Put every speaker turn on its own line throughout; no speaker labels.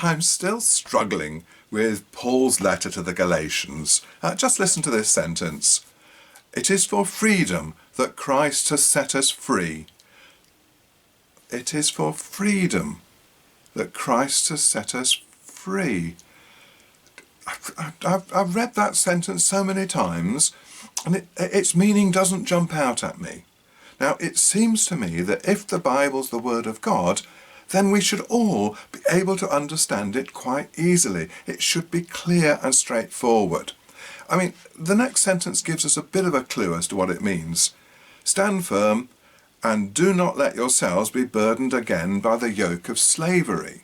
I'm still struggling with Paul's letter to the Galatians. Just listen to this sentence. It is for freedom that Christ has set us free. It is for freedom that Christ has set us free. I've read that sentence so many times, and its meaning doesn't jump out at me. Now, it seems to me that if the Bible's the Word of God, then we should all be able to understand it quite easily. It should be clear and straightforward. I mean, the next sentence gives us a bit of a clue as to what it means. Stand firm and do not let yourselves be burdened again by the yoke of slavery.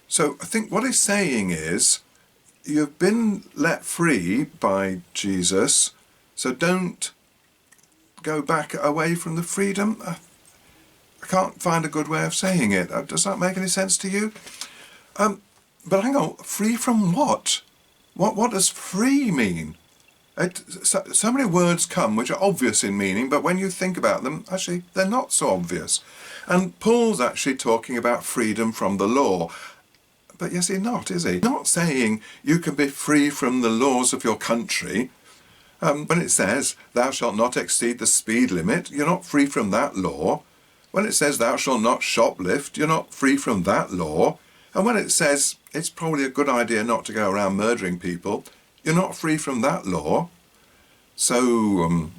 So I think what he's saying is, you've been let free by Jesus, so don't go back away from the freedom. I can't find a good way of saying it. Does that make any sense to you? But hang on, free from what? What does free mean? So many words come which are obvious in meaning, but when you think about them, actually, they're not so obvious. And Paul's actually talking about freedom from the law. But yes, he's not, is he? Not saying you can be free from the laws of your country. When it says, thou shalt not exceed the speed limit, you're not free from that law. When it says, thou shalt not shoplift, you're not free from that law. And when it says, it's probably a good idea not to go around murdering people, you're not free from that law. So,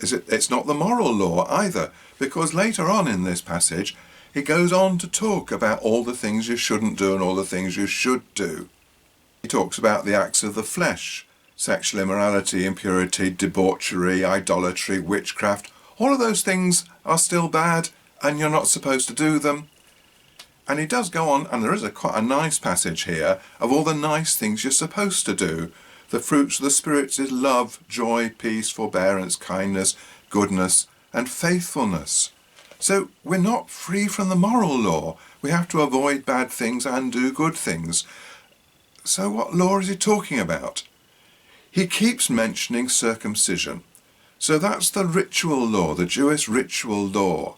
it's not the moral law either, because later on in this passage, he goes on to talk about all the things you shouldn't do and all the things you should do. He talks about the acts of the flesh, sexual immorality, impurity, debauchery, idolatry, witchcraft. All of those things are still bad and you're not supposed to do them. And he does go on, and there is quite a nice passage here of all the nice things you're supposed to do. The fruits of the Spirit is love, joy, peace, forbearance, kindness, goodness, and faithfulness. So we're not free from the moral law. We have to avoid bad things and do good things. So what law is he talking about? He keeps mentioning circumcision. So that's the ritual law, the Jewish ritual law.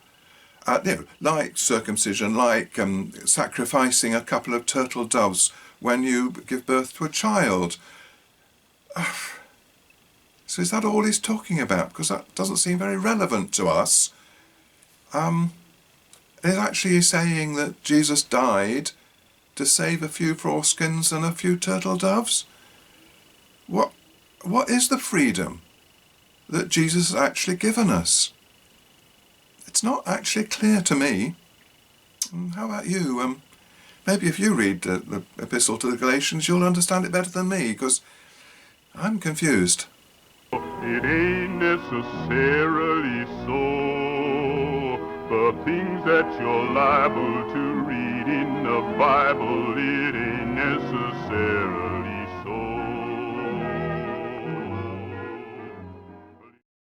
Like circumcision, like sacrificing a couple of turtle doves when you give birth to a child. So is that all he's talking about? Because that doesn't seem very relevant to us. Is actually saying that Jesus died to save a few foreskins and a few turtle doves? What is the freedom that Jesus has actually given us? It's not actually clear to me. How about you? Maybe if you read the epistle to the Galatians, you'll understand it better than me, because I'm confused.
It ain't necessarily so. The things that you're liable to read in the Bible, it ain't necessarily